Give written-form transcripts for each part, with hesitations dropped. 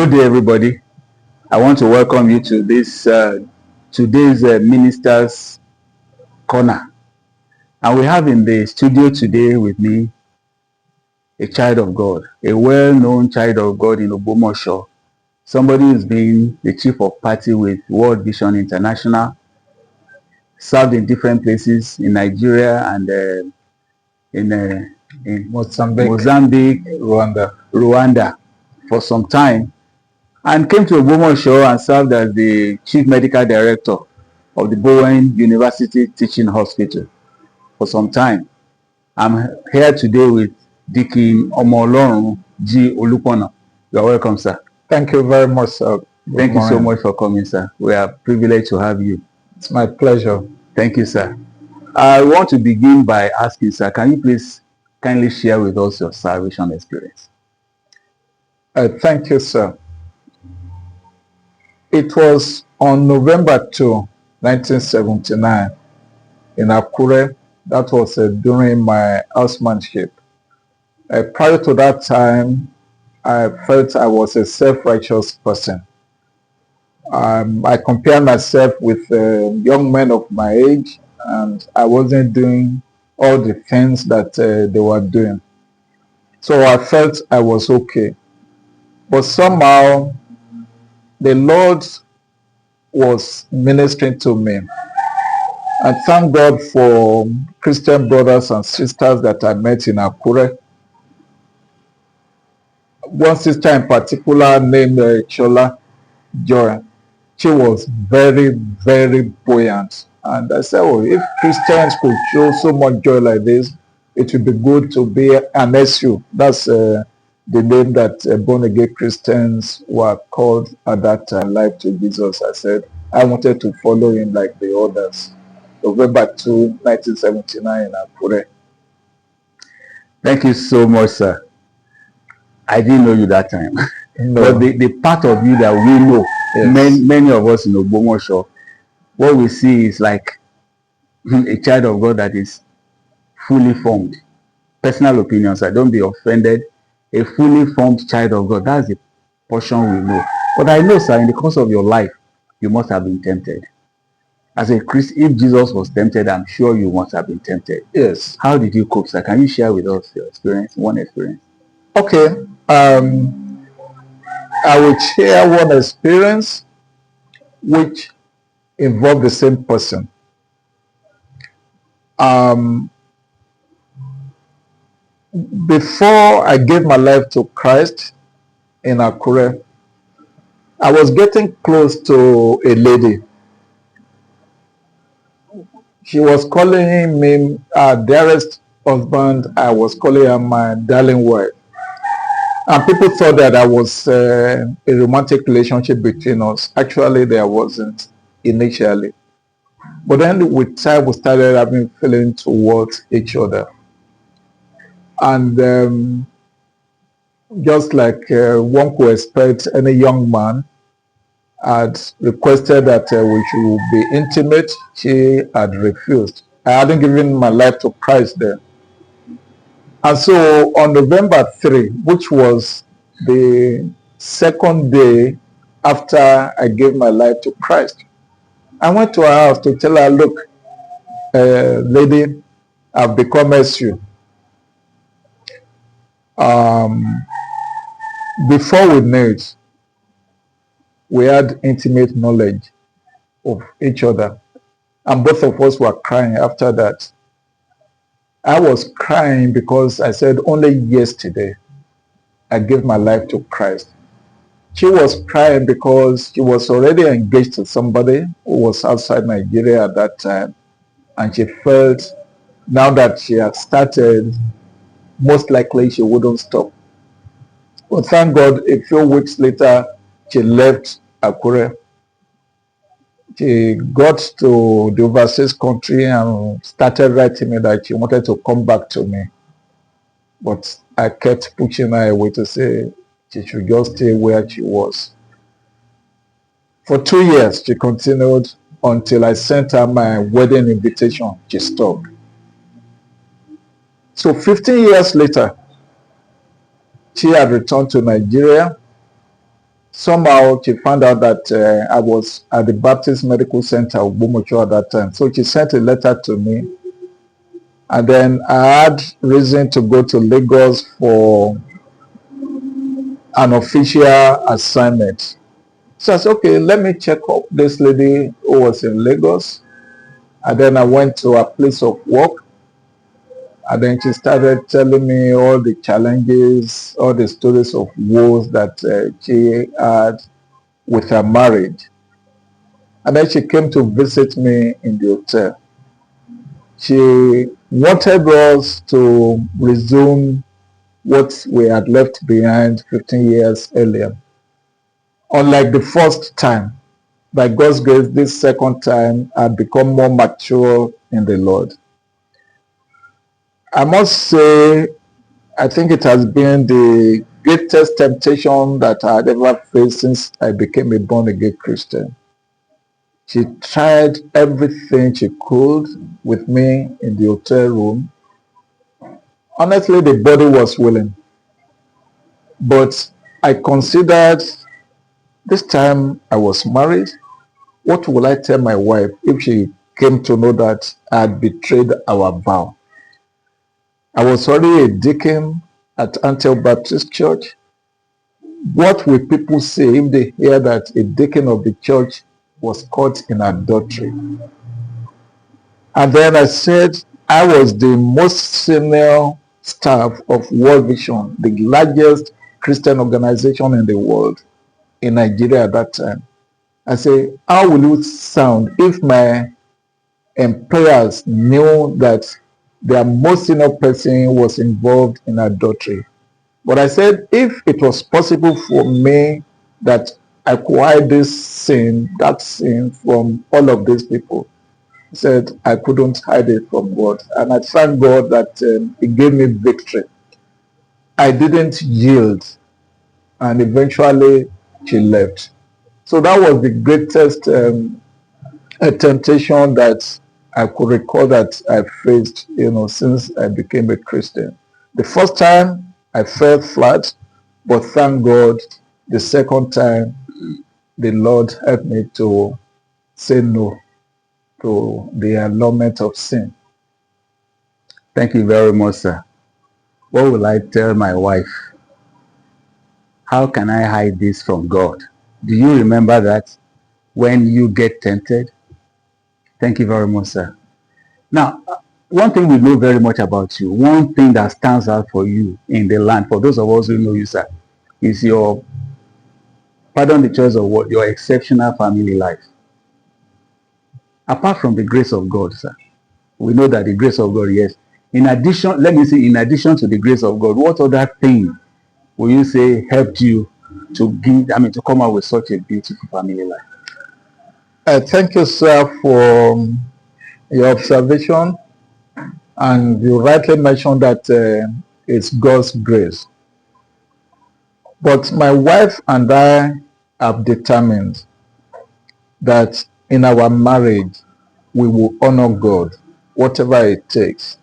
Good day, everybody. I want to welcome you to this today's Ministers Corner. And we have in the studio today with me a child of God, a well-known child of God in Ogbomoso, somebody who's been the chief of party with World Vision International, served in different places in Nigeria and in Mozambique, Rwanda for some time, and came to Ogbomoso and served as the chief medical director of the Bowen University Teaching Hospital for some time. I'm here today with Deacon OmoOlorun Olupona. You are welcome, sir. Thank you very much, sir. Thank you so much for coming, sir. We are privileged to have you. It's my pleasure. Thank you, sir. I want to begin by asking, sir, can you please kindly share with us your salvation experience? Thank you, sir. It was on November 2, 1979 in Akure. That was during my housemanship. Prior to that time, I felt I was a self-righteous person. I compared myself with young men of my age, and I wasn't doing all the things that they were doing. So I felt I was okay. But somehow, the Lord was ministering to me. And thank God for Christian brothers and sisters that I met in Akure. One sister in particular named Chola Joy. She was very, very buoyant. And I said, oh, if Christians could show so much joy like this, it would be good to be an SU. That's the name that born-again Christians were called at that time, life to Jesus. I said, I wanted to follow him like the others. November 2, 1979 in Akure. Thank you so much, sir. I didn't know you that time. No. But the part of you that we know, yes, many of us in Ogbomoso, what we see is like a child of God that is fully formed. Personal opinions, I don't be offended. A fully formed child of God, that's the portion we know. But I know, sir, in the course of your life, you must have been tempted. As a Christian, if Jesus was tempted, I'm sure you must have been tempted. Yes. How did you cope, sir? Can you share with us your experience, one experience? Okay. I will share one experience which involved the same person. Before I gave my life to Christ in Akure, I was getting close to a lady. She was calling me her dearest husband. I was calling her my darling wife. And people thought that I was a romantic relationship between us. Actually, there wasn't initially. But then with time, we started having feelings towards each other. And just like one could expect, any young man had requested that we should be intimate. She had refused. I hadn't given my life to Christ then. And so on November 3, which was the second day after I gave my life to Christ, I went to her house to tell her, look, lady, I've become SU. Before we met, we had intimate knowledge of each other. And both of us were crying after that. I was crying because I said only yesterday I gave my life to Christ. She was crying because she was already engaged to somebody who was outside Nigeria at that time. And she felt now that she had started, most likely she wouldn't stop. But thank God, a few weeks later, she left Akure. She got to the overseas country and started writing me that she wanted to come back to me. But I kept pushing her away to say she should just stay where she was. For 2 years, she continued until I sent her my wedding invitation. She stopped. So 15 years later, she had returned to Nigeria. somehow she found out that I was at the Baptist Medical Centre Ogbomoso at that time. So she sent a letter to me. And then I had reason to go to Lagos for an official assignment. So I said, okay, let me check up this lady who was in Lagos. And then I went to her place of work. And then she started telling me all the challenges, all the stories of woes that she had with her marriage. And then she came to visit me in the hotel. She wanted us to resume what we had left behind 15 years earlier. Unlike the first time, by God's grace, this second time, I'd become more mature in the Lord. I must say, I think it has been the greatest temptation that I had ever faced since I became a born-again Christian. She tried everything she could with me in the hotel room. Honestly, the body was willing, but I considered this time I was married. What will I tell my wife if she came to know that I had betrayed our vow? I was already a deacon at Antioch Baptist Church. What will people say if they hear that a deacon of the church was caught in adultery? And then I said, I was the most senior staff of World Vision, the largest Christian organization in the world, in Nigeria at that time. I say, how will it sound if my employers knew that their most senior person was involved in adultery? But I said, if it was possible for me that I could hide this sin, that sin from all of these people, I said I couldn't hide it from God. And I thank God that He gave me victory. I didn't yield, and eventually she left. So that was the greatest temptation that I could recall that I faced, since I became a Christian. The first time I fell flat, but thank God, the second time the Lord helped me to say no to the allurement of sin. Thank you very much, sir. What will I tell my wife? How can I hide this from God? Do you remember that when you get tempted? Thank you very much, sir. Now, one thing we know very much about you, one thing that stands out for you in the land, for those of us who know you, sir, is your, pardon the choice of what, your exceptional family life. Apart from the grace of God, sir, we know that the grace of God, yes. In addition, let me say, in addition to the grace of God, what other thing will you say helped you to to come out with such a beautiful family life? Thank you, sir, for your observation. And you rightly mentioned that it's God's grace. But my wife and I have determined that in our marriage, we will honor God, whatever it takes.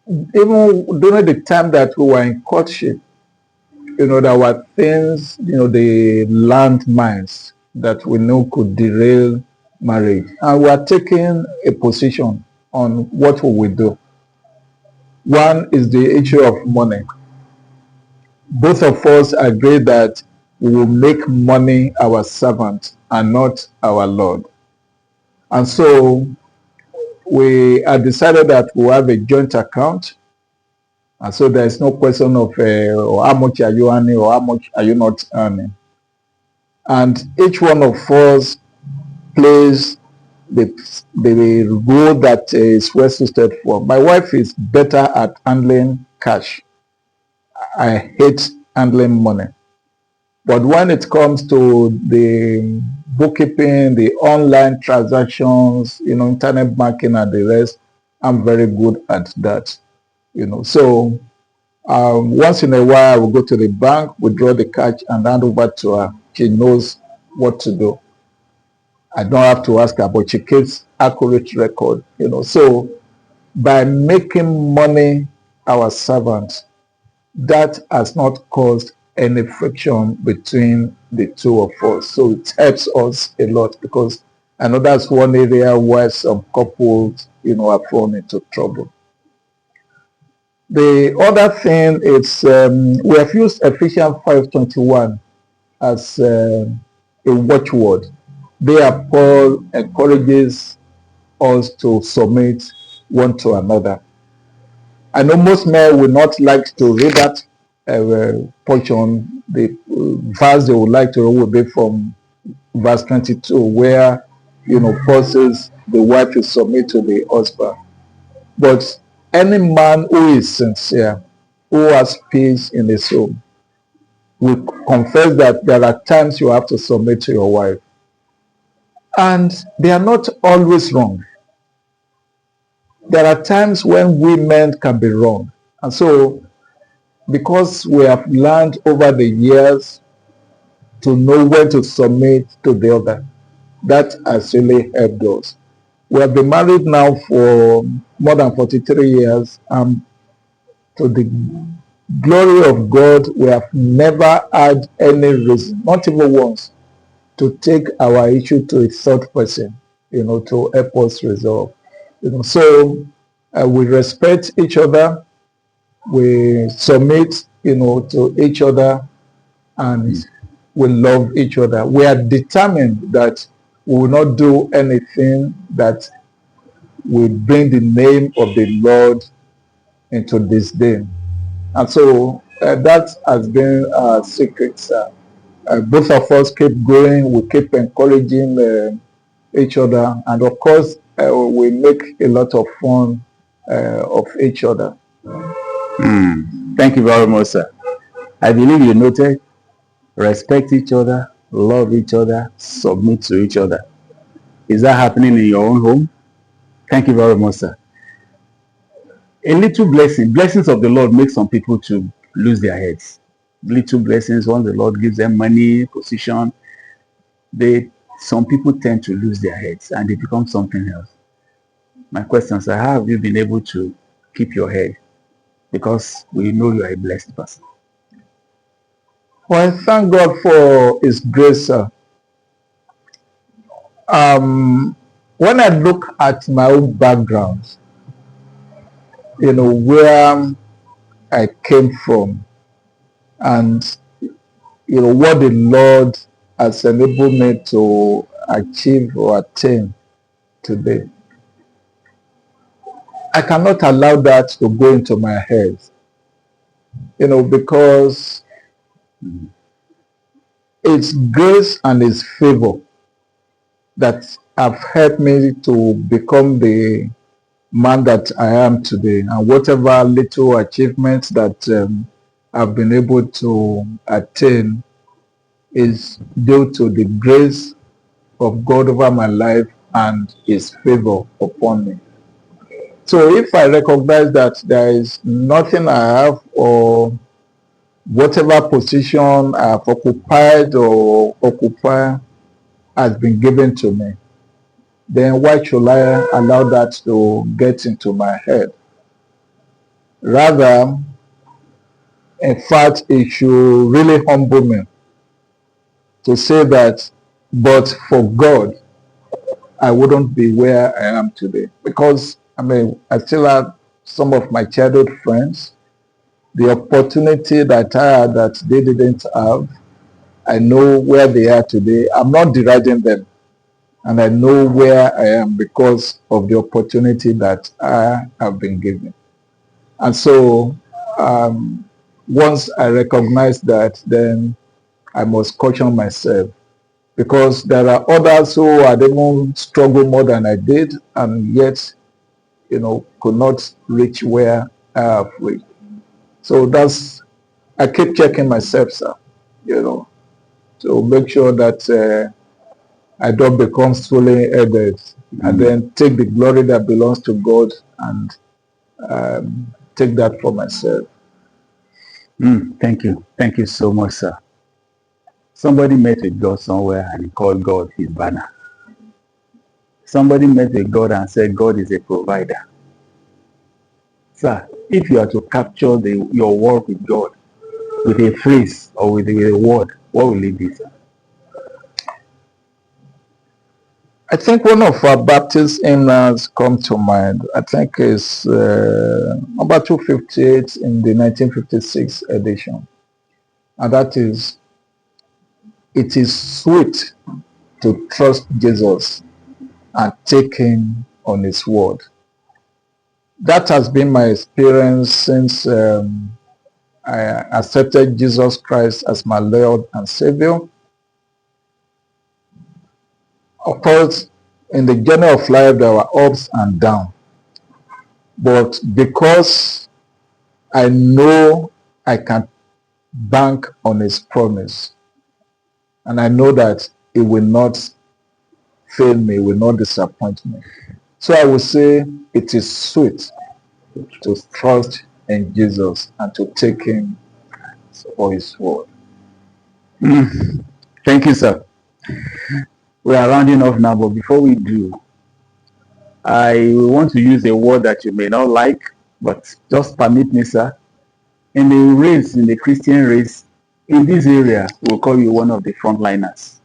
Even during the time that we were in courtship, there were things, the landmines that we know could derail marriage. And we are taking a position on what we will do. One is the issue of money. Both of us agree that we will make money our servant and not our Lord. And so we have decided that we have a joint account. And so there is no question of how much are you earning or how much are you not earning. And each one of us plays the role that is well suited for. My wife is better at handling cash. I hate handling money. But when it comes to the bookkeeping, the online transactions, internet banking and the rest, I'm very good at that. So once in a while, I will go to the bank, withdraw the cash and hand over to her. She knows what to do. I don't have to ask her, but she keeps accurate record. So by making money our servants, that has not caused any friction between the two of us. So it helps us a lot, because I know that's one area where some couples, are thrown into trouble. The other thing is, we have used Ephesians 5:21 as a watchword. There, Paul encourages us to submit one to another. I know most men will not like to read that portion. The verse they would like to read will be from verse 22, where, Paul says the wife is submit to the husband. But any man who is sincere, who has peace in his home, will confess that there are times you have to submit to your wife. And they are not always wrong. There are times when women can be wrong. And so, because we have learned over the years to know when to submit to the other, that has really helped us. We have been married now for more than 43 years. To the glory of God, we have never had any reason, not even once, to take our issue to a third person, to help us resolve. So we respect each other, we submit, to each other, and we love each other. We are determined that we will not do anything that will bring the name of the Lord into disdain. And so that has been our secret, sir. Both of us keep going, we keep encouraging each other, and of course, we make a lot of fun of each other. Thank you very much, sir. I believe you noted respect each other, love each other, submit to each other. Is that happening in your own home? Thank you very much, sir. A little blessings of the Lord make some people to lose their heads. Little blessings, once the Lord gives them money, position, some people tend to lose their heads and they become something else. My question is, how have you been able to keep your head? Because we know you are a blessed person. Well, thank God for His grace, sir. When I look at my own background, where I came from, and what the Lord has enabled me to achieve or attain today, I cannot allow that to go into my head, because it's grace and His favor that have helped me to become the man that I am today, and whatever little achievements that I've been able to attain is due to the grace of God over my life and His favor upon me. So if I recognize that there is nothing I have, or whatever position I have occupied or occupy has been given to me, then why should I allow that to get into my head? Rather, in fact, it should really humble me to say that, but for God, I wouldn't be where I am today. Because, I still have some of my childhood friends. The opportunity that I had that they didn't have, I know where they are today. I'm not deriding them. And I know where I am because of the opportunity that I have been given. And so once I recognize that, then I must caution myself, because there are others who had even struggled more than I did, and yet, could not reach where I have reached. So I keep checking myself, sir, to make sure that I don't become fully headed, and then take the glory that belongs to God and take that for myself. Thank you. Thank you so much, sir. Somebody met with God somewhere and he called God his banner. Somebody met with God and said God is a provider. Sir, if you are to capture your work with God, with a phrase or with a word, what will it be, sir? I think one of our Baptist hymns come to mind. I think is number 258 in the 1956 edition. And that is, "It is sweet to trust Jesus and take him on his word." That has been my experience since I accepted Jesus Christ as my Lord and Savior. Of course, in the journey of life, there were ups and downs. But because I know I can bank on his promise, and I know that it will not fail me, will not disappoint me. So I would say it is sweet to trust in Jesus and to take him for his word. Thank you, sir. We are rounding off now, but before we do, I want to use a word that you may not like, but just permit me, sir. In the race, in the Christian race, in this area, we'll call you one of the frontliners.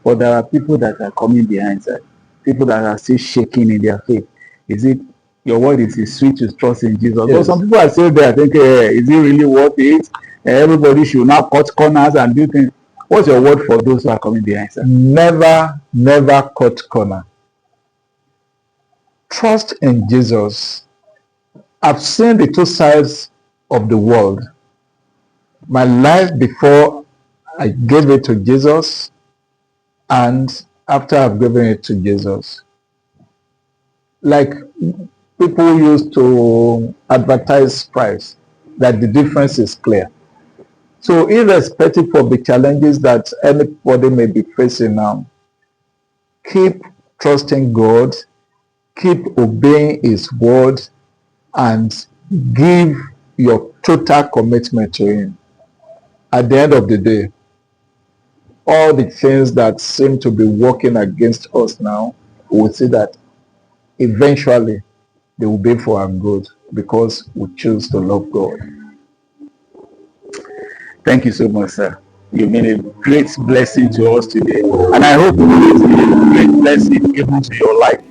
But there are people that are coming behind, sir. People that are still shaking in their faith. Is it, your word is sweet to trust in Jesus? Yes. But some people are still there thinking, is it really worth it? Everybody should now cut corners and do things. What's your word for those who are coming behind, sir? Never, never cut corner. Trust in Jesus. I've seen the two sides of the world. My life before I gave it to Jesus and after I've given it to Jesus. Like people used to advertise price, that the difference is clear. So irrespective of the challenges that anybody may be facing now, keep trusting God, keep obeying his word, and give your total commitment to him. At the end of the day, all the things that seem to be working against us now, we'll see that eventually they will be for our good because we choose to love God. Thank you so much, sir. You've been a great blessing to us today. And I hope it's been a great blessing even to your life.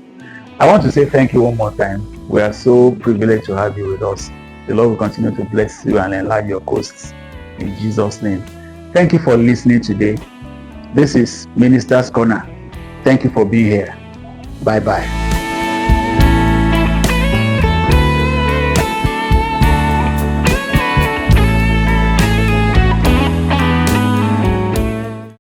I want to say thank you one more time. We are so privileged to have you with us. The Lord will continue to bless you and enlarge your coasts in Jesus' name. Thank you for listening today. This is Minister's Corner. Thank you for being here. Bye-bye.